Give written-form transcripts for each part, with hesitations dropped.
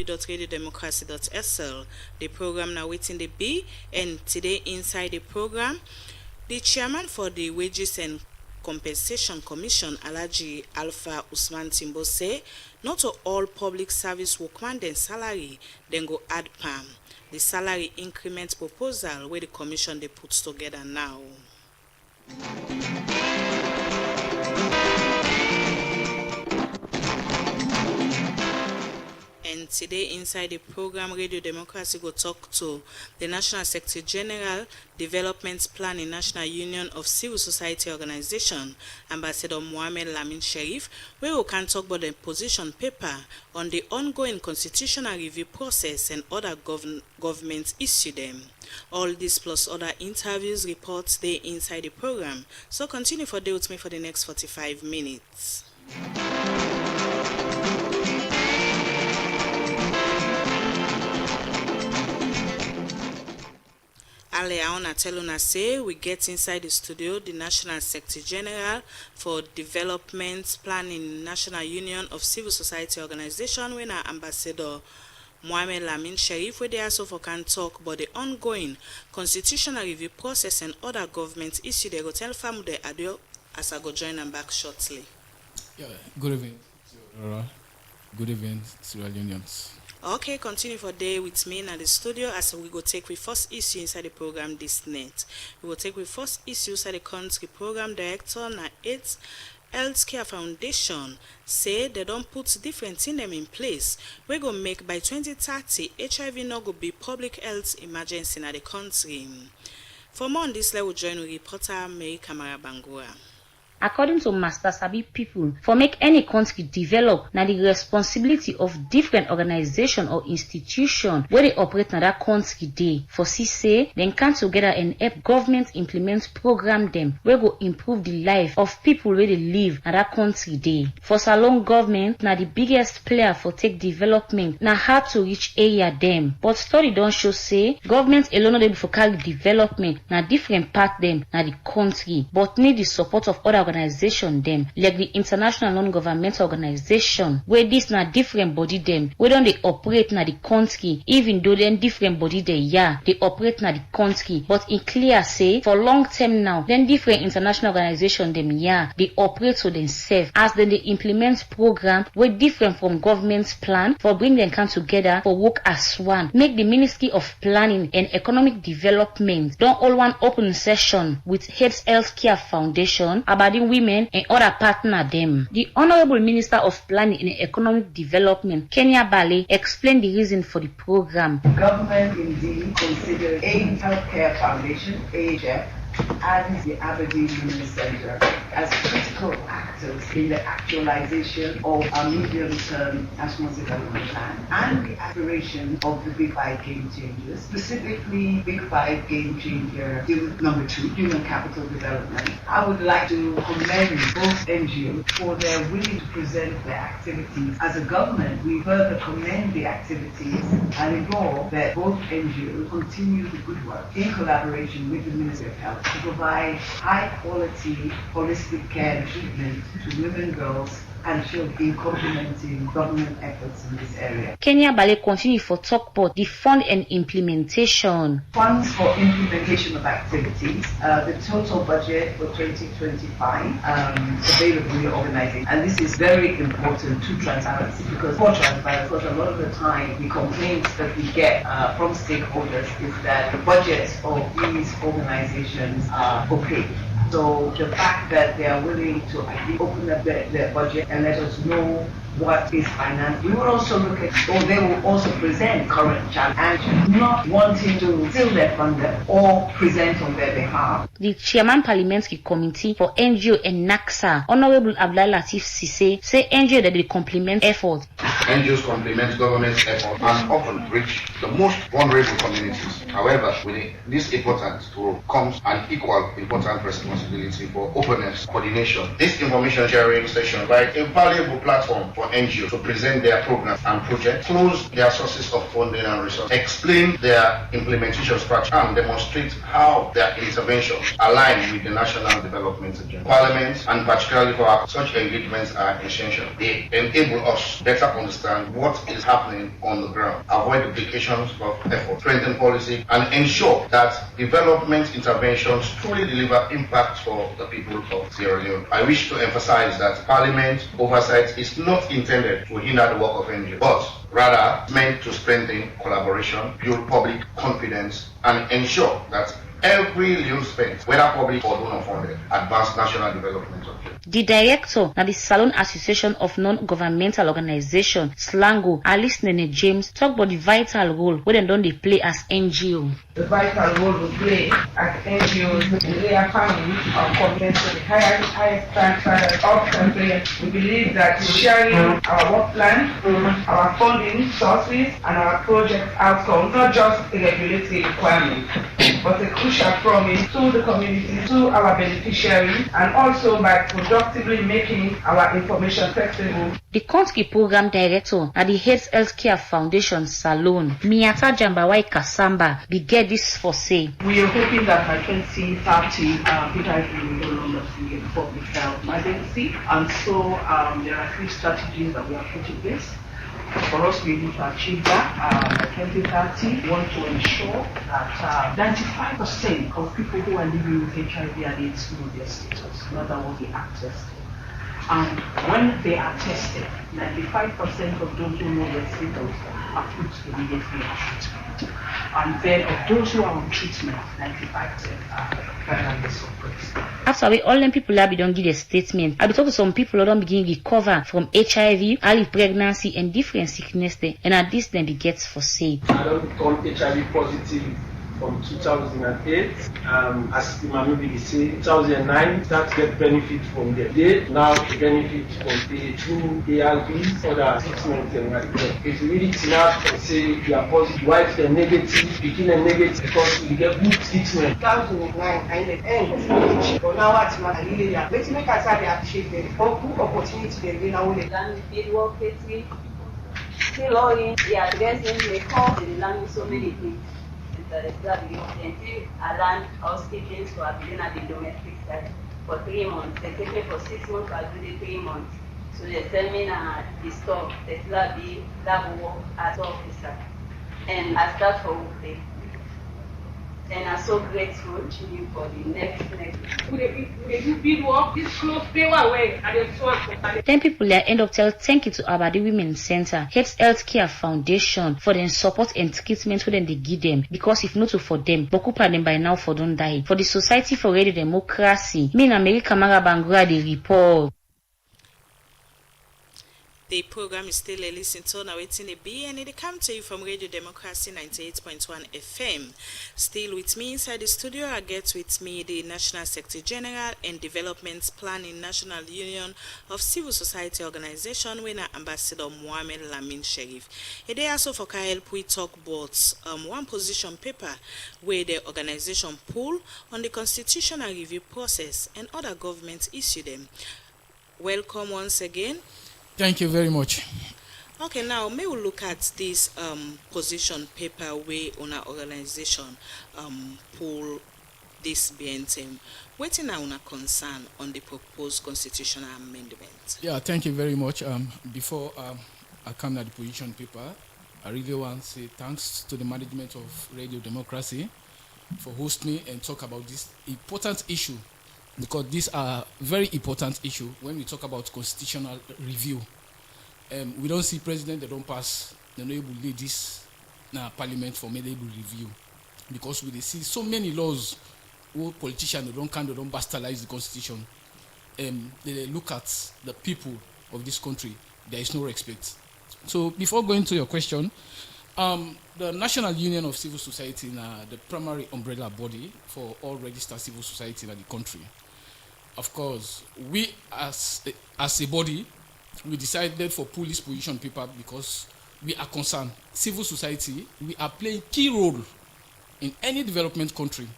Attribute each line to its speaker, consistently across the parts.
Speaker 1: www.radiodemocracy.sl. The program now Watin Dae Bi, and today inside the program, the chairman for the Wages and Compensation Commission, Alhaji Alpha Usman Timbo, say not to all public service workmen then salary then go add PAM. The salary increment proposal where the commission they put together now. And today inside the program, Radio Democracy go talk to the National Secretary General, Development Planning National Union of Civil Society Organization, Ambassador Mohamed Lamin Sherif, where we can talk about the position paper on the ongoing constitutional review process and other government issue them. All this plus other interviews, reports, they inside the program. So continue for day with me for the next 45 minutes. I wanna tell una say we get inside the studio the National Secretary General for Development Planning National Union of Civil Society Organization, when our Ambassador Mohamed Lamin Sherif, where they also for can talk about the ongoing constitutional review process and other government issue. They go tell family the audio as I go join them back shortly.
Speaker 2: Yeah, good evening. Good evening, Sierra Unions.
Speaker 1: Okay, continue for day with me in the studio as we go take with first issue inside the program this night. We will take with first issue inside the country program director na AIDS Healthcare Foundation say they don't put different things them in place. We go make by 2030 HIV no go be public health emergency in the country. For more on this, let we join with reporter Mary Kamara Bangura.
Speaker 3: According to Master Sabi people, for make any country develop, na the responsibility of different organization or institution where they operate na that country day. For say, then come together and help government implement program them where go improve the life of people where they live na that country day. For Salon government, na the biggest player for take development, na hard to reach area them. But study don't show say, government alone not able for carry development, na different part them na the country, but need the support of other organization them like the international non-governmental organization where this na different body them where don't they operate na the country, even though then different body they they operate na the country, but in clear say for long term now then different international organization them they operate to themselves as then they implement program where different from government's plan for bring them come together for work as one. Make the Ministry of Planning and Economic Development don't all one open session with Heads Healthcare Foundation about women and other partner them. The Honorable Minister of Planning and Economic Development, Kenya Bale, explained the reason for the program.
Speaker 4: The government indeed considered AIDS Healthcare Foundation, AHF, and the Aberdeen Women's Center as critical actors in the actualization of our medium-term national development plan and the aspiration of the Big Five game changers, specifically Big Five game changer number 2, human capital development. I would like to commend both NGOs for their willing to present their activities. As a government, we further commend the activities and implore that both NGOs continue the good work in collaboration with the Ministry of Health to provide high-quality holistic care and treatment to women, girls, and children in complementing government efforts in this area.
Speaker 3: Kenya Bale continue for talk about the fund and implementation.
Speaker 4: Funds for implementation of activities, the total budget for 2025 available in organizing, and this is very important to transparency because a lot of the time the complaints that we get from stakeholders is that the budgets of these organizations are opaque. So the fact that they are willing to open up their budget and let us know what is financed. We will also look at, or they will also present current challenges, not wanting to steal their funder or present on their behalf.
Speaker 3: The Chairman Parliamentary Committee for NGO and NACSA, Honorable Abdullah Latif Sise, say NGO that they complement effort.
Speaker 5: NGOs complement government's effort and often reach the most vulnerable communities. However, with this important role comes an equal important responsibility for openness, coordination. This information sharing session provides a valuable platform for NGOs to present their programs and projects, close their sources of funding and resources, explain their implementation structure, and demonstrate how their interventions align with the national development agenda. Parliament, and particularly for such engagements, are essential. They enable us better understand understand what is happening on the ground, avoid duplications of effort, strengthen policy, and ensure that development interventions truly deliver impact for the people of Sierra Leone. I wish to emphasize that Parliament oversight is not intended to hinder the work of NGOs, but rather meant to strengthen collaboration, build public confidence, and ensure that every Leone spent, whether public or donor funded, advance national development objectives.
Speaker 3: The director of the Salone Association of Non-Governmental Organization, Slango, Alice Nene James, talk about the vital role where they play as NGO.
Speaker 4: The vital role we play as NGOs in reaffirming our commitment to the highest standards of compliance. We believe that sharing our work plan, our funding sources, and our project outcomes, not just a regulatory requirement, but a crucial promise to the community, to our beneficiaries, and also by productively making our information accessible.
Speaker 3: The country program director at the Health Healthcare Foundation Salone, Miata Jambawai Kasamba, began this for say.
Speaker 6: We are hoping that by 2030, HIV will no longer be a public health emergency, and so there are 3 strategies that we are putting in place. For us to be able to achieve that by 2030, we want to ensure that 95% of people who are living with HIV and AIDS know their status, in other words, they are tested. And when they are tested, 95% of those who know their status are put immediately on treatment. And then of those who are on treatment, 95% are finally suppressed.
Speaker 3: After we all them people that don't give a statement, I be talking to some people who don't begin recover from HIV, early pregnancy, and different sickness there, and at this then be gets for say.
Speaker 7: I don't become HIV positive from 2008. As the Mamudi say, 2009, start to get benefit from the day. Now the benefit from the through ARVs, other treatments and like that. If you really snap and say you are positive, wife the negative, begin a negative because you get good treatment.
Speaker 6: 2009, I the end. But now what's my really let's make us appreciate the opportunity they bring out the
Speaker 8: land field work still all in the addressing the cause in the land so many things. Around housekeeping so I've been at the domestic side for 3 months. They take me for 6 months, I do the 3 months. So they tell me the store, the slab work as officer. And I start for work day. And I'm so grateful to you for the next.
Speaker 3: Then people there end up tell thank you to Abadi Women's Center, Healthcare Foundation for the support and treatment when they give them. Because if not for them, Bokupa them by now for don't die. For the Society for Radio Democracy, me and America Marabangura the report.
Speaker 1: The program is still a listen to now Watin Dae Bi, and it comes to you from Radio Democracy 98.1 FM. Still with me inside the studio, I get with me the National Secretary General and Development Planning National Union of Civil Society Organization, winner Ambassador Mohamed Lamin Sherif. They also for help we talk about one position paper where the organization pull on the constitutional review process and other governments issue them. Welcome once again.
Speaker 2: Thank you very much.
Speaker 1: Okay, now may we look at this position paper where on our organization pull this BNTM. What is our concern on the proposed constitutional amendment?
Speaker 2: Yeah, thank you very much. Before I come to the position paper, I really want to say thanks to the management of Radio Democracy for hosting me and talk about this important issue, because these are very important issue when we talk about constitutional review. We don't see president, they don't pass, they're not able to lead this parliament for able review, because we see so many laws who politicians they don't bastardize the constitution. They look at the people of this country, there is no respect. So before going to your question, the National Union of Civil Society is the primary umbrella body for all registered civil society in the country. Of course, we as a body, we decided for police position paper because we are concerned. Civil society, we are playing key role in any development country.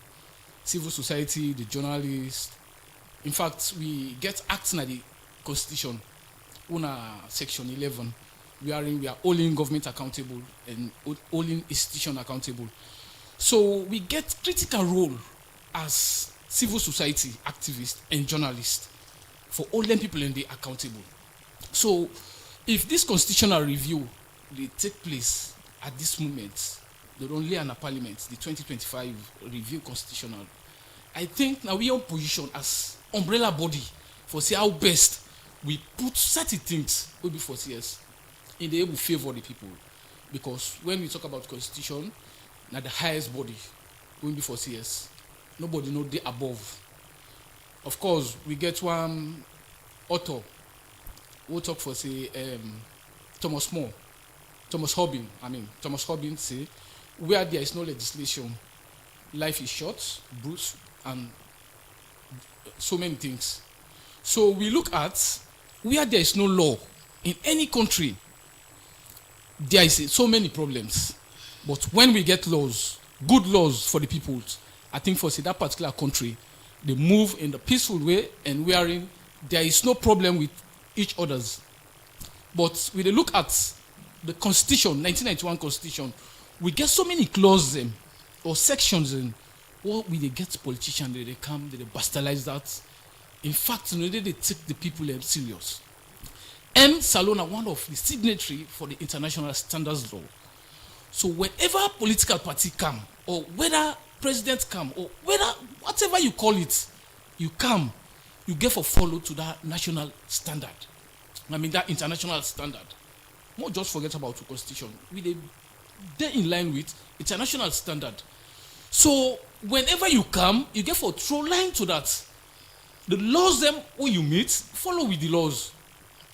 Speaker 2: Civil society, the journalists. In fact, we get acts in the constitution. Una section 11. We are holding government accountable and holding institution accountable. So we get critical role as civil society activists and journalists for all them people and they accountable. So if this constitutional review they take place at this moment, they don't lay on a parliament, the 2025 review constitutional, I think now we are in position as umbrella body for see how best we put certain things will be for CS in the able favor the people. Because when we talk about constitution, now the highest body will be for CS. Nobody know the above. Of course, we get one author who talk for say Thomas Hobbin say, where there is no legislation, life is short, brutal, and so many things. So we look at where there is no law in any country, there is so many problems. But when we get laws, good laws for the people, I think for say that particular country, they move in the peaceful way and wherein there is no problem with each others. But when they look at the Constitution, 1991 Constitution, we get so many clauses or sections in what we they get politicians, they come, they bastardize that. In fact, they take the people serious. M. Salona, one of the signatory for the international standards law. So whenever political party come, or whether president come, or whether whatever you call it, you come, you get for follow to that national standard. I mean that international standard. Not just forget about the constitution. They're in line with international standard. So whenever you come, you get for throw line to that. The laws them who you meet, follow with the laws.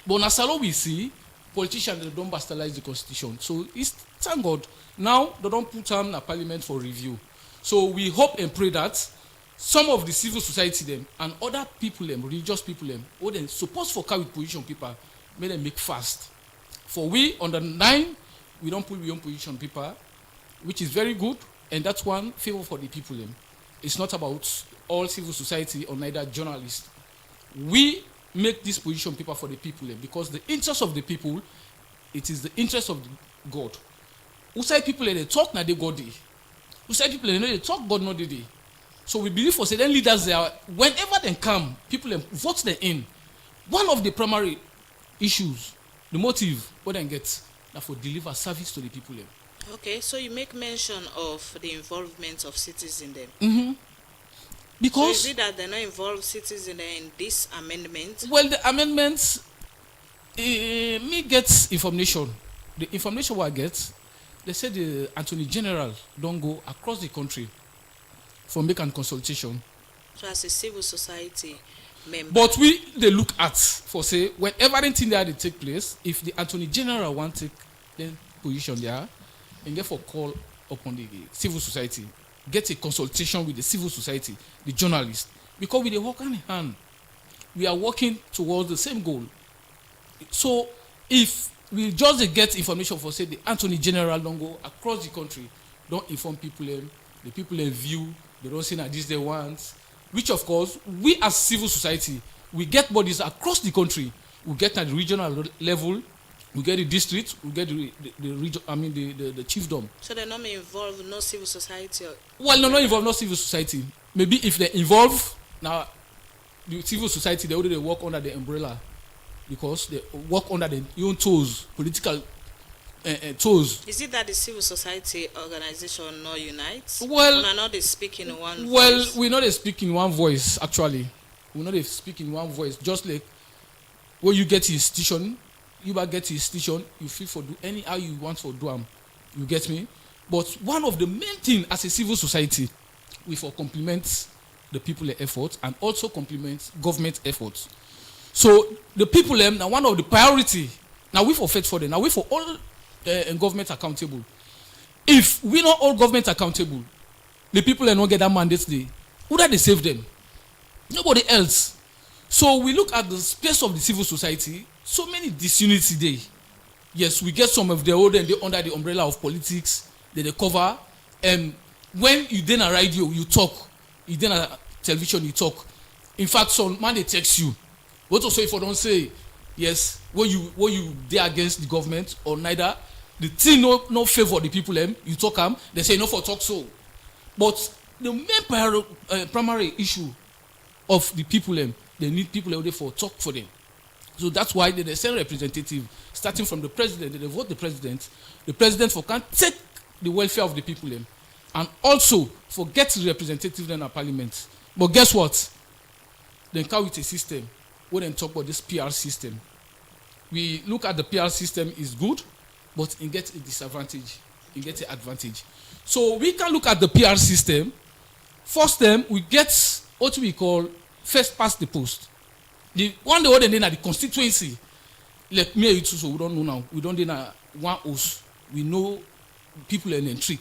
Speaker 2: But as we see, politicians they don't bastardize the constitution. So it's thank God. Now they don't put them in a parliament for review. So we hope and pray that some of the civil society them and other people them, religious people them, who then supposed for carry position people, may them make fast. For we on the 9, we don't put beyond position people, which is very good, and that's one favor for the people them. It's not about all civil society or neither journalists. We make this position paper for the people because the interest of the people, it is the interest of God. Who say people they talk now they God day. Who say people they talk God not day. So we believe for certain leaders they are whenever they come, people vote them in. One of the primary issues, the motive what they get that for deliver service to the people.
Speaker 1: Okay, so you make mention of the involvement of citizens there.
Speaker 2: Mm-hmm. Because
Speaker 1: so is it that they not involve citizens in this amendment?
Speaker 2: Well, the amendments, me get information. The information what I get, they said the Attorney General don't go across the country for making consultation.
Speaker 1: So as a civil society member.
Speaker 2: But they look at for say whenever anything there they take place, if the Attorney General want to take the position there, and therefore call upon the civil society, get a consultation with the civil society, the journalists, because we they work hand in hand. We are working towards the same goal. So if we just get information for say the Attorney General don't go across the country, don't inform people the people in view, they don't say that this they want, which of course we as civil society, we get bodies across the country, we get at the regional level, we get the district, we get the region, I mean the chiefdom.
Speaker 1: So they're not involved no civil society?
Speaker 2: Well, no, not involved, no civil society. Maybe if they involve, now the civil society, they already work under the umbrella because they work under their own toes, political toes.
Speaker 1: Is it that the civil society organization not unite?
Speaker 2: Well,
Speaker 1: we're not speaking in one voice.
Speaker 2: Well, we're not speaking in one voice, actually. We're not speaking in one voice. Just like when you get to institution, you might get to institution, you feel for do any how you want for do them. You get me? But one of the main things as a civil society, we for complement the people effort and also complement government efforts. So the people now one of the priority. Now we for fight for them. Now we for all government accountable. If we not all government accountable, the people not get that mandate day. Who that they save them? Nobody else. So we look at the space of the civil society. So many disunity there. Yes, we get some of the old and they under the umbrella of politics. They cover. And when you then a radio, you talk. You then a television, you talk. In fact, some man they text you. What also if I don't say yes, what you there against the government or neither, the thing no favor the people you talk them. They say no for talk so. But the main primary issue of the people they need people there for talk for them. So that's why they send representative, starting from the president, they vote the president for can take the welfare of the people and also for get the representative in our parliament. But guess what? They come with a system where they talk about this PR system. We look at the PR system is good, but it gets a disadvantage, it gets an advantage. So we can look at the PR system. First we get what we call first past the post. The one the other at the constituency, like me and you too, so we don't know now. We don't know one house. We know people in a trick.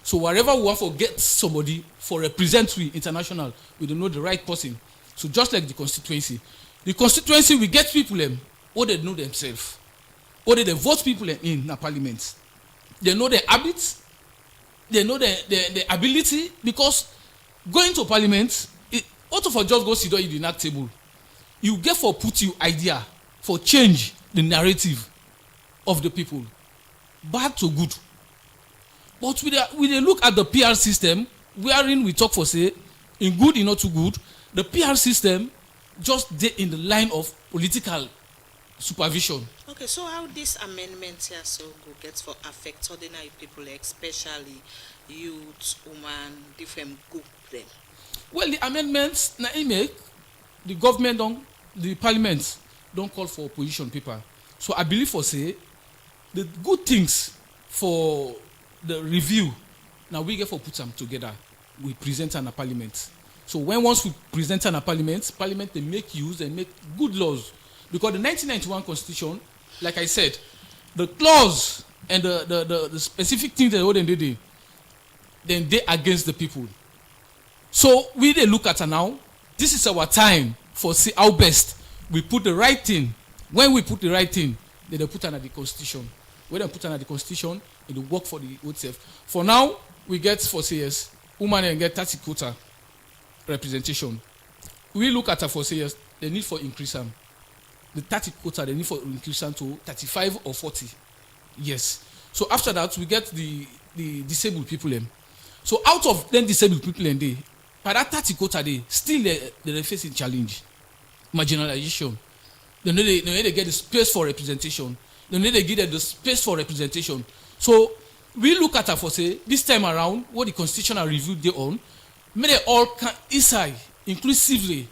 Speaker 2: So wherever we want to get somebody for represent we international, we don't know the right person. So just like the constituency we get people or they know themselves, or they vote people in the parliament. They know their habits, they know their ability, because going to parliament, out of a just go sit down in the next table. You get for put you idea for change the narrative of the people, bad to good. But we look at the PR system, wherein we talk for say, in good, in not too good, the PR system just did in the line of political supervision.
Speaker 1: Okay, so how this amendment here so go get for affect ordinary people, especially youth, women, different group them?
Speaker 2: Well, the amendments na make the government the parliament don't call for opposition paper. So I believe for say the good things for the review now we get for put them together. We present in a parliament. So once we present in a parliament they make use and make good laws, because the 1991 constitution, like I said, the clause and the specific things that they did, then they against the people. So we they look at it now. This is our time for see how best we put the right thing. When we put the right thing, then they put under the constitution. When they put under the constitution, it will work for the old self. For now, we get for CS, women and get 30 quota representation. We look at for CS, the need for increase them. The 30 quota, the need for increase them to 35 or 40. Yes. So after that, we get the disabled people. So out of them disabled people by that 30 quota, still they facing challenge, marginalization. They need to get the space for representation. They need to give them the space for representation. So we look at it for say this time around what the constitutional review they on, may they all can inside inclusively,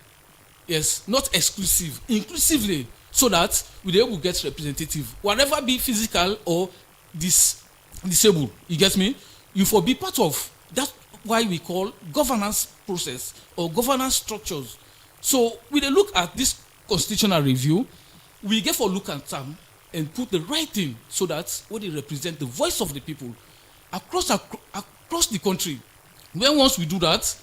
Speaker 2: yes, not exclusive, inclusively, so that we able to get representative, whatever be physical or disabled. You get me? You for be part of. That's why we call governance process or governance structures. So we look at this constitutional review, we get for look at them and put the right thing so that what they represent the voice of the people across the country. When once we do that,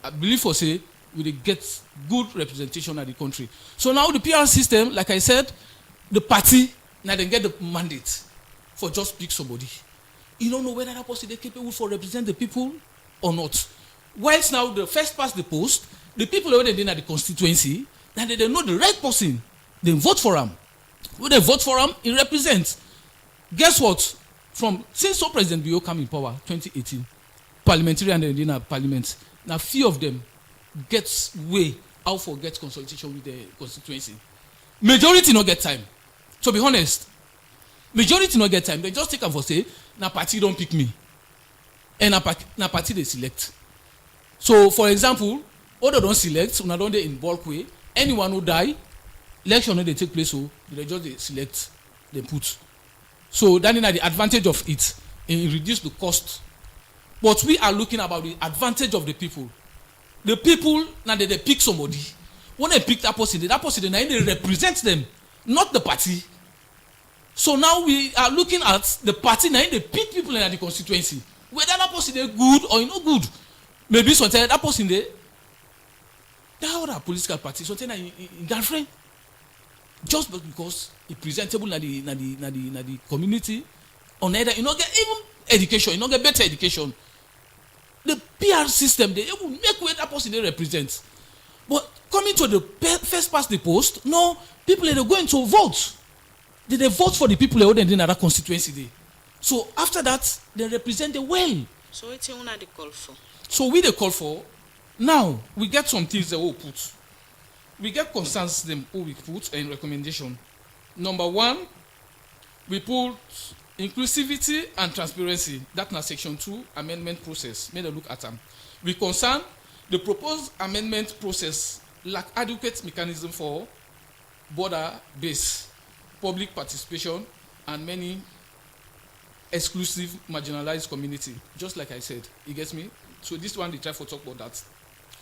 Speaker 2: I believe for say we get good representation of the country. So now the PR system, like I said, the party now they get the mandate for just pick somebody. You don't know whether that person is capable for represent the people or not. Whilst now the first past the post, the people already in the constituency, then they know the right person, they vote for him. When they vote for him, he represents. Guess what? Since President Bio came in power, 2018, parliamentarian and in parliament, now few of them gets way out for get consultation with the constituency. Majority not get time. To be honest, majority not get time. They just take them for say, na party don't pick me. And na party they select. So for example, other don't select, una don't they in bulk way. Anyone who die, election no they take place, so they just they select, they put. So that is the advantage of it, and it reduce the cost. But we are looking about the advantage of the people. The people now they pick somebody. When they pick that person now they represent them, not the party. So now we are looking at the party now they pick people in the constituency. Whether that person is good or not good. Maybe sometimes that person there, that other political party, sometimes in girlfriend. Just because it's presentable in the community, on either you not get even education, you not get better education. The PR system they will make way that person they represent. But coming to the first past the post, no, people are going to vote. They vote for the people who are in that constituency there. So after that, they represent the well.
Speaker 1: So it's one they call for.
Speaker 2: So we they call for. Now we get some things that we put. we get concerns them who we put in recommendation. Number 1, we put inclusivity and transparency. That's na section 2 amendment process. May I look at them. We concern the proposed amendment process lack adequate mechanism for border-based public participation and many exclusive marginalized community. Just like I said, you get me? So this one, they try to talk about that.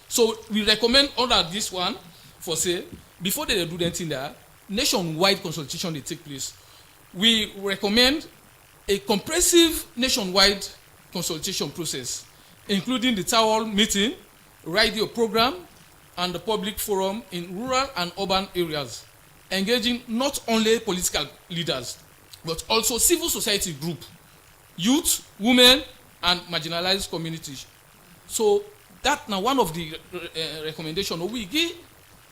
Speaker 2: So we recommend under this one for say, before they do anything there, nationwide consultation they take place. We recommend a comprehensive nationwide consultation process, including the town hall meeting, radio program, and the public forum in rural and urban areas, engaging not only political leaders, but also civil society group, youth, women, and marginalized communities. So that now one of the recommendations we give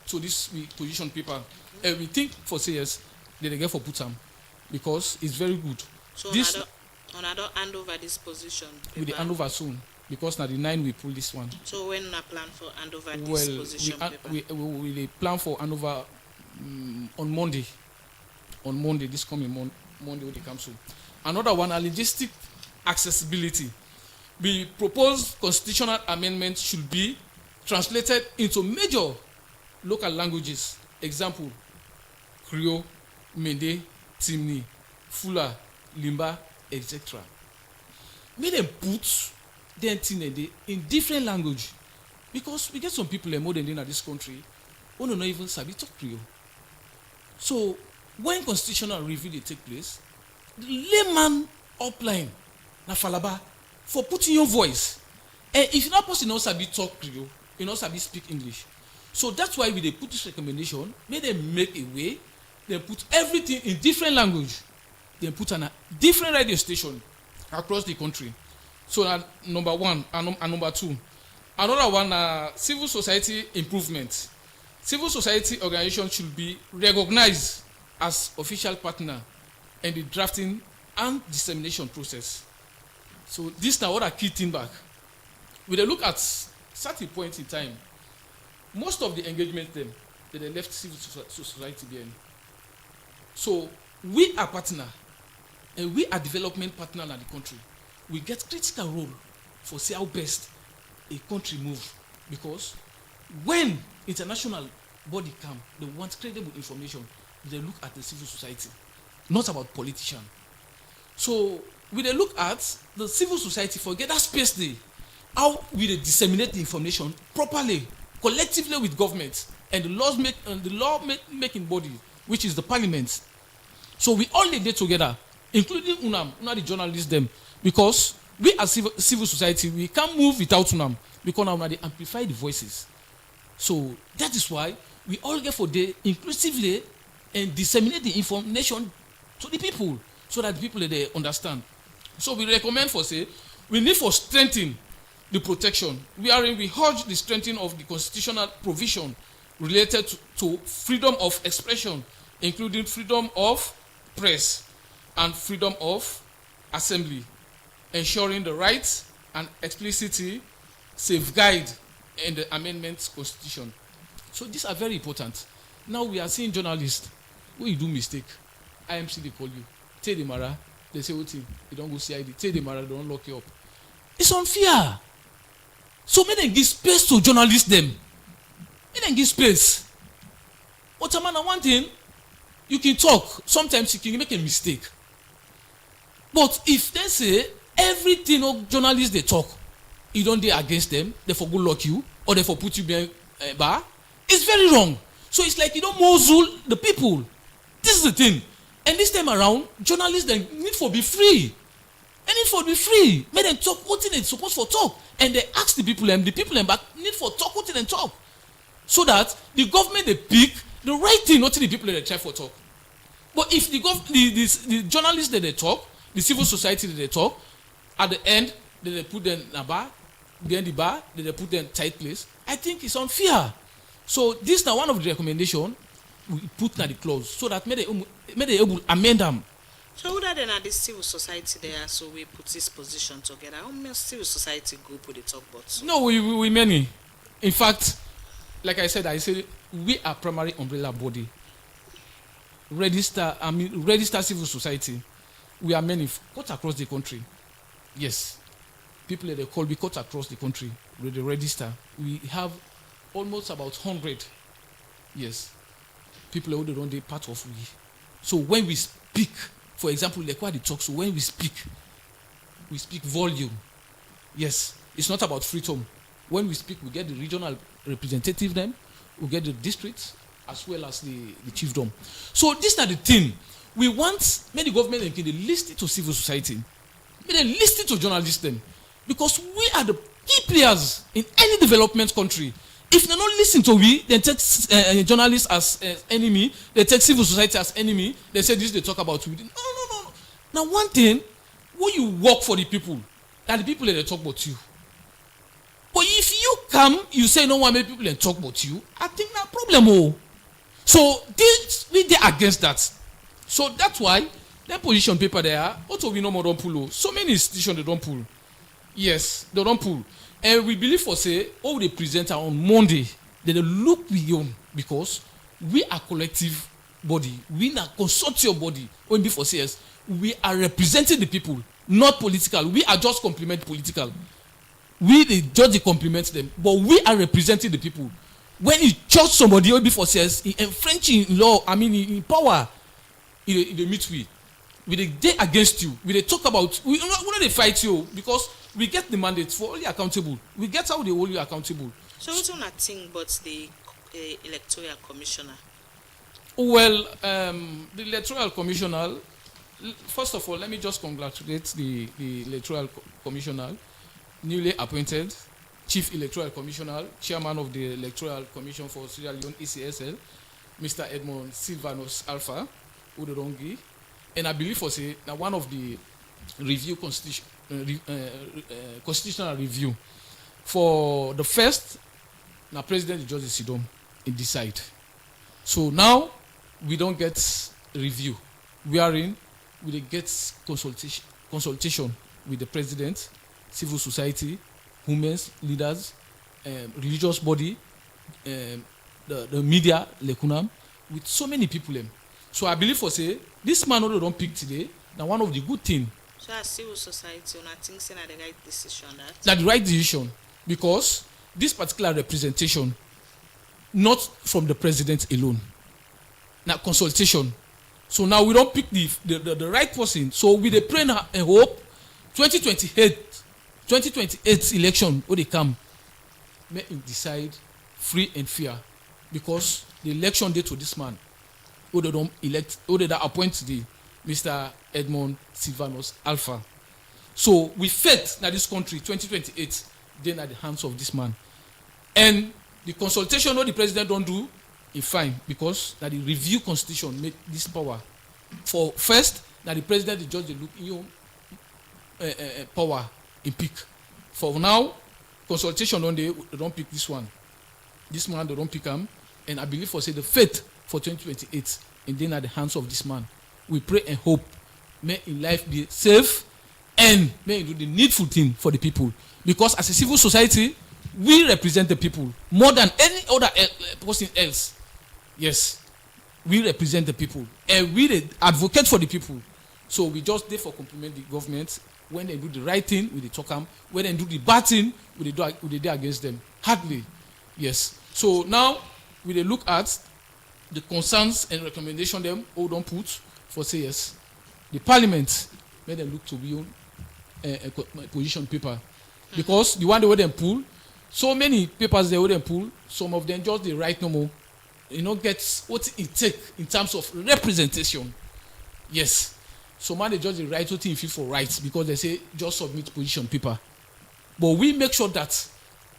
Speaker 2: to this position paper. We think for CS they get for put them because it's very good.
Speaker 1: So
Speaker 2: this
Speaker 1: another hand over this position.
Speaker 2: We the hand over soon because now the 9 we pull this one.
Speaker 1: So when we plan for hand over this position paper?
Speaker 2: We plan for hand over on Monday. On Monday, this coming Monday when they come soon. Another one, logistic accessibility. We propose constitutional amendments should be translated into major local languages. Example, Creole, Mende, Timni, Fula, Limba, etc. May them put them thing in different language because we get some people more than in this country who don't even sabi talk Creole. So when constitutional review they take place, the layman upline na falaba for putting your voice. And if that person not sabi talk Creole, you not sabi speak English. So that's why we they put this recommendation, may they make a way, they put everything in different language, they put on a different radio station across the country. So number 1 and number 2. Another one, civil society improvement. Civil society organizations should be recognized as official partner in the drafting and dissemination process. So this now what a key thing back. When they look at certain point in time, most of the engagement them they left civil society behind. So we are partner and we are development partner in the country. We get critical role for see how best a country move because when international body come, they want credible information. They look at the civil society, not about politician. So we they look at the civil society for get that space there, how we they disseminate the information properly, collectively with government and the law making body, which is the parliament. So we all dey together, including UNAM, the journalists them, because we as civil society we can't move without UNAM because now they amplify the voices. So that is why we all get for day inclusively and disseminate the information to the people so that the people they understand. So we recommend for say we need for strengthen the protection. We urge the strengthening of the constitutional provision related to freedom of expression, including freedom of press and freedom of assembly, ensuring the rights and explicitly safeguard in the amendment constitution. So these are very important. Now we are seeing journalists when you do mistake, IMC they call you, tell the mara, they say what thing, you don't go CID, tell the mara, they don't lock you up. It's unfair. So may they give space to journalists them. May they give space. But man, one thing, you can talk. Sometimes you can make a mistake. But if they say everything of journalists they talk, you don't dey against them, they for go lock you or they for put you behind bar, it's very wrong. So it's like you don't muzzle the people. This is the thing. And this time around, journalists they need for be free. They need for be free. Make them talk what they supposed for talk. And they ask the people back need for talk what they talk. So that the government they pick the right thing, not the people that they try for talk. But if the journalists that they talk, the civil society that they talk, at the end they put them in a bar, behind the bar, they put them in tight place, I think it's unfair. So this now one of the recommendation we put in the clause so that may they able amend them.
Speaker 1: So who that then at this civil society there, so we put this position together. How many civil society group would they talk about?
Speaker 2: No, we many. In fact, like I said, we are primary umbrella body. Register civil society. We are many cut across the country. Yes. People that they call, we cut across the country with the register. We have almost about 100. Yes. People who don't they part of we. So when we speak, for example, like what they talk, so when we speak volume. Yes. It's not about freedom. When we speak, we get the regional representative then, we get the districts, as well as the chiefdom. So these are the thing. We want many government and they listen to civil society. They listen to journalists then. Because we are the key players in any development country. If they don't listen to we, they take journalists as enemy, they take civil society as enemy, they say this, they talk about we. No. Now one thing, when you work for the people, and the people they talk about you. But if you come, you say no one make people and talk about you, I think that's a problem. Oh. So we are against that. So that's why their position paper there, also we no more don't pull. So many institutions they don't pull. Yes, they don't pull. And we believe for say, all the presenter on Monday, they look beyond because we are collective body. We are consortium body. When before says we are representing the people, not political. We are just complement political. We just complement them, but we are representing the people. When you judge somebody, when before says in French in law, I mean in power, they meet we they against you. We they talk about we not they fight you because we get the mandate for only accountable. We get how they hold you accountable.
Speaker 1: So what's on a thing but the electoral commissioner?
Speaker 2: Well, the electoral commissioner. First of all, let me just congratulate the electoral commissioner, newly appointed Chief Electoral Commissioner, Chairman of the Electoral Commission for Sierra Leone (ECSL), Mr. Edmond Silvanus Alpha Udorongi, and I believe for say now one of the constitutional review for the first. Now President George Sidom in decide. So now we don't get review. We get consultation with the president, civil society, women's leaders, religious body, the media, Lekunam, with so many people. So I believe for say this man who don't pick today. Now one of the good thing.
Speaker 1: So as civil society, I think saying the right decision
Speaker 2: that the right decision because this particular representation, not from the president alone. Now consultation. So now we don't pick the right person. So we dey pray and hope 2028 election when they come, may him decide free and fair because the election day to this man, who they don't elect, who they appoint the Mr. Edmond Silvanus Alpha. So we faith that this country 2028 then at the hands of this man. And the consultation what the president don't do, is fine because that the review constitution make this power. For first, that the president the judge they look in power in pick. For now, consultation they don't pick this one. This man they don't pick him, and I believe for say the faith for 2028 and then at the hands of this man. We pray and hope may in life be safe and may do the needful thing for the people because as a civil society we represent the people more than any other person else. Yes, we represent the people and we advocate for the people. So we just there for compliment the government when they do the right thing we talk them, when they do the bad thing we do against them hardly. Yes. So now we look at the concerns and recommendation them all don't put for say yes. The parliament made them look to be on a position paper because the one they would them pull so many papers they would them pull some of them just they write no more get what it take in terms of representation. Yes, so man they just write what it feel for rights because they say just submit position paper, but we make sure that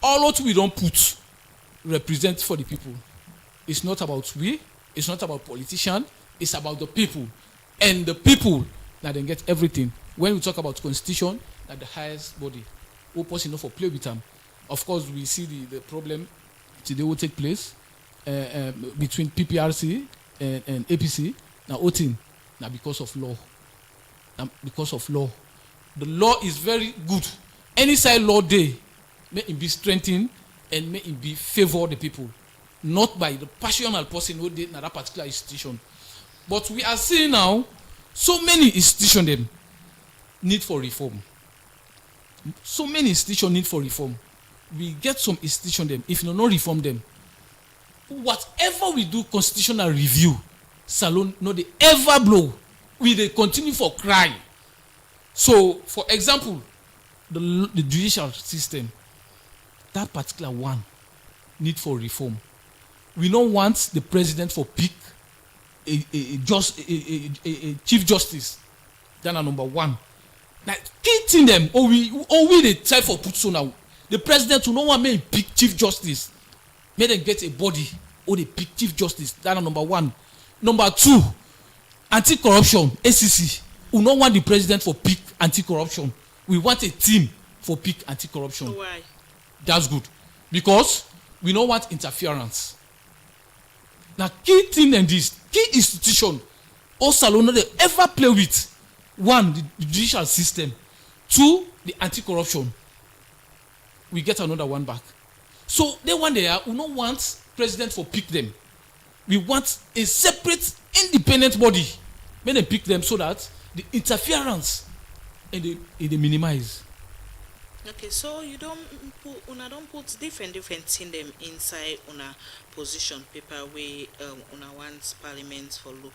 Speaker 2: all what we don't put represent for the people. It's not about we, it's not about politician, it's about the people. And the people that then get everything. When we talk about constitution, that the highest body, who person for play with them. Of course, we see the problem today will take place between PPRC and APC. Now, voting now because of law. Now, because of law, the law is very good. Any side law day may it be strengthened and may it be favor the people. not by the passional person who did in that particular institution. But we are seeing now so many institutions them need for reform. So many institutions need for reform. We get some institutions them, if you not reform them, whatever we do constitutional review, salon no they ever blow. We they continue for crime. So, for example, the judicial system, that particular one need for reform. We don't want the president for pick a chief justice. That's number one. Now, keeping them, or we they try for put so now. The president will not want me pick chief justice. May them get a body or they pick chief justice. That's number one. Number two, anti-corruption, ACC. We don't want the president for pick anti-corruption. We want a team for pick anti-corruption.
Speaker 1: Why?
Speaker 2: That's good. Because we don't want interference. Now, key thing in this, key institution, all salon they ever play with. One, the judicial system. Two, the anti-corruption. We get another one back. So, they one there, we don't want president for pick them. We want a separate, independent body. May they pick them so that the interference and they minimize.
Speaker 1: Okay, so you don't put different thing them inside una position paper where una wants parliament for look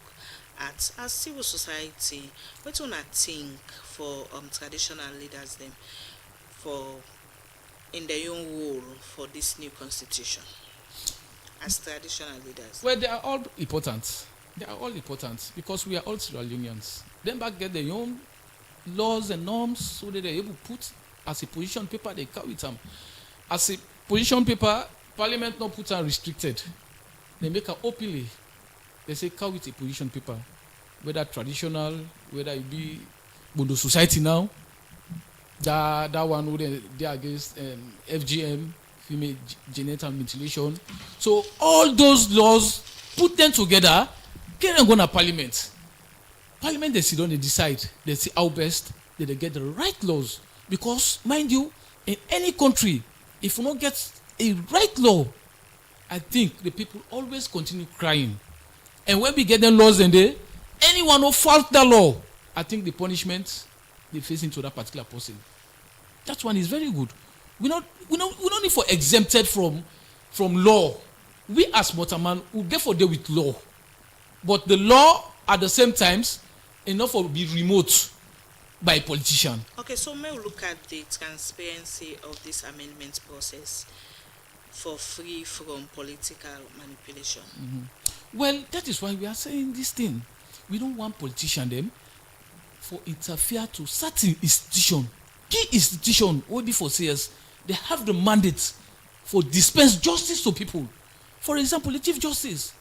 Speaker 1: at as civil society. What una think for traditional leaders them for in their own role for this new constitution as traditional leaders?
Speaker 2: Well, they are all important. They are all important because we are all Sierra Leoneans. Them back get their own laws and norms so that they're able to put as a position paper, they carry them. As a position paper, Parliament not put them restricted. They make a openly. They say carry a position paper, whether traditional, whether it be Bondo society now. That one would they against FGM, female genital mutilation. So all those laws, put them together, get them go to Parliament. Parliament they sit down, they decide, they see how best they get the right laws. Because, mind you, in any country, if you don't get a right law, I think the people always continue crying. And when we get the laws in there, anyone who fault the law, I think the punishment they face into that particular person. That one is very good. We don't need for exempted from law. We as Motaman will get for deal with law. But the law at the same times enough for be remote by a politician.
Speaker 1: Okay, so may we look at the transparency of this amendment process for free from political manipulation.
Speaker 2: Mm-hmm. Well, that is why we are saying this thing. We don't want politicians them for interfere to certain institution. Key institution will be for sayers. They have the mandate for dispense justice to people. For example, the Chief Justice.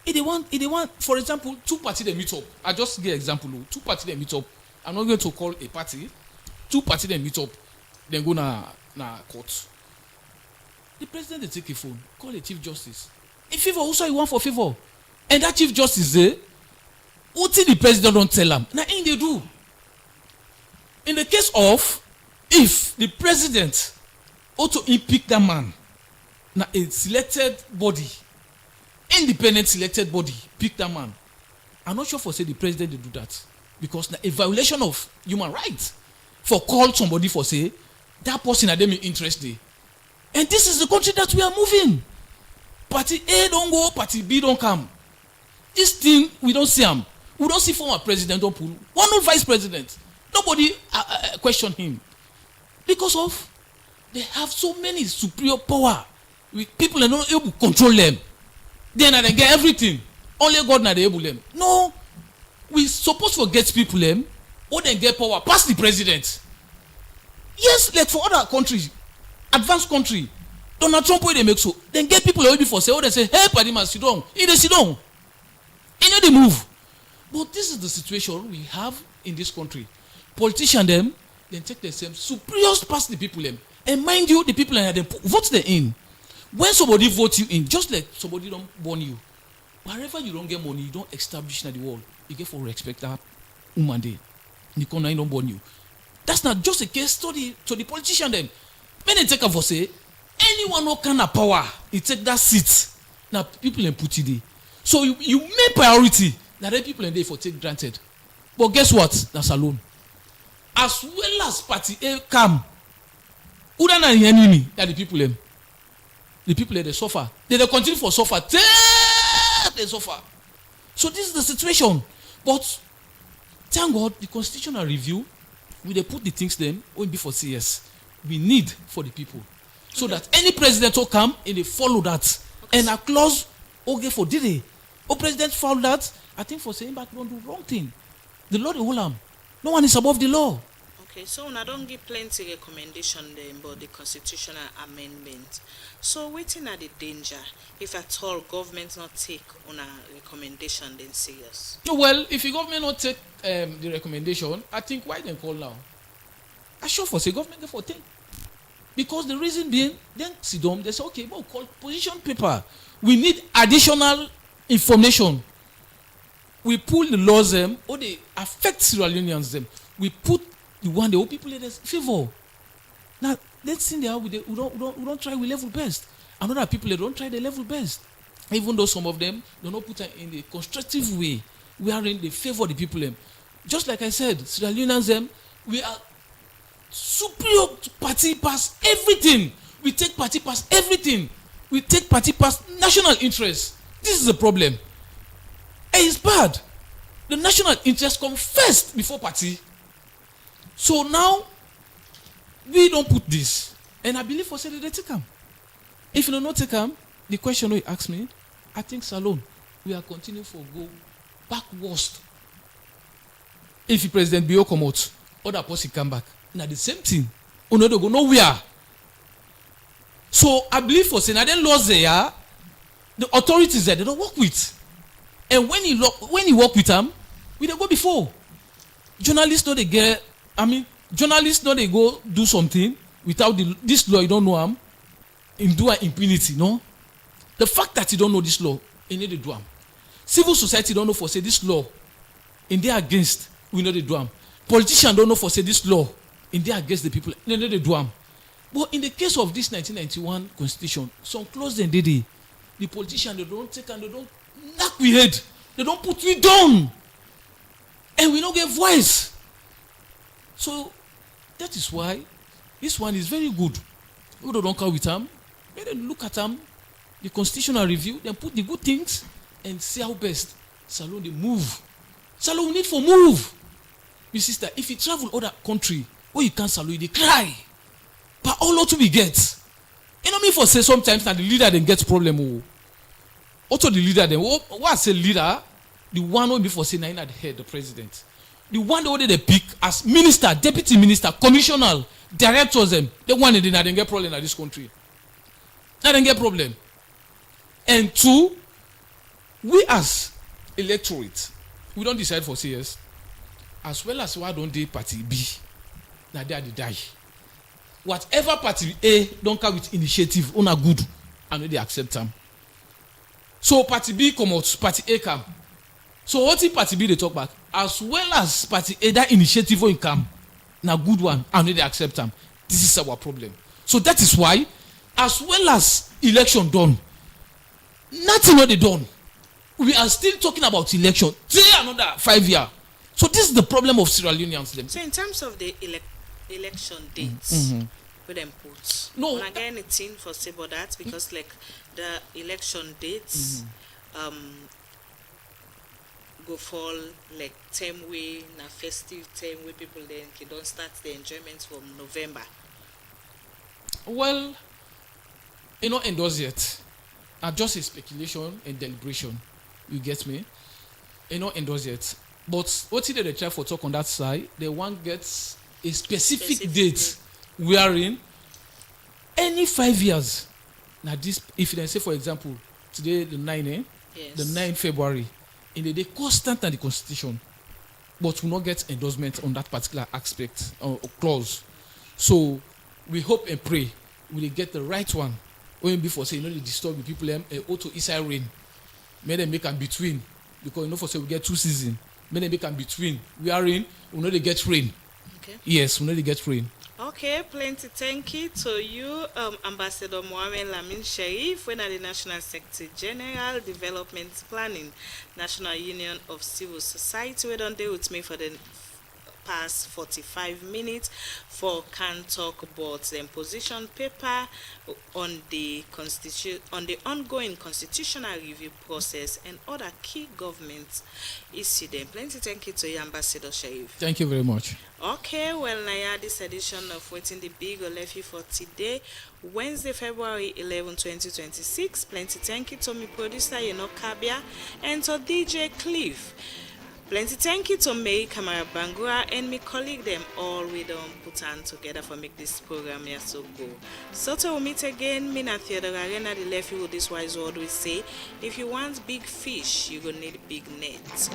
Speaker 2: If they want, for example, two parties they meet up. I just give example. Two parties they meet up. I'm not going to call a party. Two parties they meet up. Then go na court. The president they take a phone, call the Chief Justice. In favor, also you want for favor. And that Chief Justice there, what the president don't tell them? Now in they do. In the case of if the president ought to impeach that man, now a selected body, independent selected body, pick that man. I'm not sure for say the president they do that. Because now a violation of human rights for call somebody for say that person had them in interest day. And this is the country that we are moving. Party A don't go, party B don't come. This thing we don't see him. We don't see former president don't pull. One no vice president. Nobody question him. Because of they have so many superior power. People are not able to control them. Then they get everything. Only God now they able them. No. We supposed to get people them or then get power past the president. Yes, like for other countries, advanced country, Donald Trump way they make so. Then get people already for say, oh they say, hey, Paddy man, sit down. They sit down. You know they move. But this is the situation we have in this country. Politicians them, then take the same superior past the people them. And mind you, the people and them vote them in. When somebody votes you in, just like somebody don't born you, wherever you don't get money, you don't establish in the world. You get for respect that woman day. You don't born you. That's not just a case study to the politician them. When they take up for say, anyone who can have power, he take that seat. Now people in put it there. So you make priority. Now the people in there for take granted. But guess what? That's alone. As well as party A come, who don't have enemy that the people them. The people they suffer. They continue for suffer. They suffer. So this is the situation. But thank God the constitutional review, we they put the things them only before CS. We need for the people. So that any president will come and they follow that. And a clause okay for did they? Oh, president follow that. I think for saying back don't do wrong thing. The law the whole am. No one is above the law.
Speaker 1: Okay, so I don't give plenty recommendation then about the constitutional amendment. So waiting at the danger if at all government not take on a recommendation then serious.
Speaker 2: Well, if the government not take the recommendation, I think why then call now? I sure for say government therefore take. Because the reason being, then sit down, they say, okay, well, call position paper. We need additional information. We pull the laws them, or they affect Sierra Leoneans them. We put the one the old people in favor. Now, let's see there we don't try with level best. Another people they don't try the level best. Even though some of them do not put it in the constructive way, we are in the favor of the people them. Just like I said, Sierra Leoneans them, we are superior to party past everything. We take party past everything. We take party past national interest. This is the problem. And it's bad. The national interest comes first before party. So now, we don't put this. And I believe for say they take them. If you do not take them, the question you ask me, I think Salon, we are continuing for go back worst. If the President Bio come out, other person come back. Now the same thing. We don't go nowhere. So I believe for saying, then laws there, the authorities there, they don't work with. And when you work with them, we don't go before. Journalists know they get, journalists know they go do something without this law, you don't know them, in do an impunity, no? The fact that you don't know this law, you need to do them. Civil society don't know for say this law, in they against, we know they do them. Politicians don't know for say this law, in they against the people, they know they do them. But in the case of this 1991 constitution, some clause then did it. The politicians, they don't take and they don't knock we head. They don't put we down. And we don't get voice. So that is why this one is very good. We don't come with them. Let them look at them, the constitutional review, then put the good things and see how best Salon they move. Salon we need for move. My sister, if you travel other country, where you can't Salon, they cry. But all what we get. You know me for say sometimes that the leader then gets problem. Oh. Also the leader then, what I say leader, the one who before say nine at the head, the president. The one that they pick as minister, deputy minister, commissioner, directors them, the one that they get problem in this country. They don't get problem. And two, we as electorate, we don't decide for CS, as well as why don't they party B, now they are the die. Whatever party A don't come with initiative, on a good, and they accept them. So party B come out, party A come. So what if party B they talk back? As well as party A that initiative will come, now good one, and they accept them. This is our problem. So that is why, as well as election done, nothing not they done. We are still talking about election. Till another 5 years. So this is the problem of Sierra Leoneans.
Speaker 1: So in terms of the election dates, we them put.
Speaker 2: No,
Speaker 1: and again, anything for say about that because like the election dates, go fall like time way na festive time where people then can don't start the enjoyment from November.
Speaker 2: Well, you know, endorse yet. Just a speculation and deliberation. You get me? You know, endorse yet. But what did they try for talk on that side? They want gets a specific date wherein any 5 years. Now this, if they say for example, today the 9,
Speaker 1: Yes.
Speaker 2: the 9 February, in the day constant and the constitution, but will not get endorsement on that particular aspect or clause. So we hope and pray we will get the right one. When before say, you know, they disturb the people auto Israel rain. May they make them between. Because you know for say we get 2 seasons. May they make them between. We are rain, we know they get rain.
Speaker 1: Okay.
Speaker 2: Yes, we need to get rain.
Speaker 1: Okay, plenty thank you to you, Ambassador Mohamed Lamin Sharif, when at the National Secretary General Development Planning, National Union of Civil Society, we don't deal with me for the past 45 minutes for Can Talk about the position paper on the ongoing constitutional review process and other key government issue. Then plenty thank you to you, Ambassador Sharif.
Speaker 2: Thank you very much.
Speaker 1: Okay, well, now this edition of Watin Dae Bi go left you for today, Wednesday, February 11, 2026. Plenty thank you to my producer, Kabia, and to DJ Cliff. Plenty thank you to me, Kamara Bangura, and my colleague, them all we don't put on together for make this program here so go. So till we meet again, me na Theodore Arena, the left you with this wise word we say, if you want big fish, you gonna need big nets.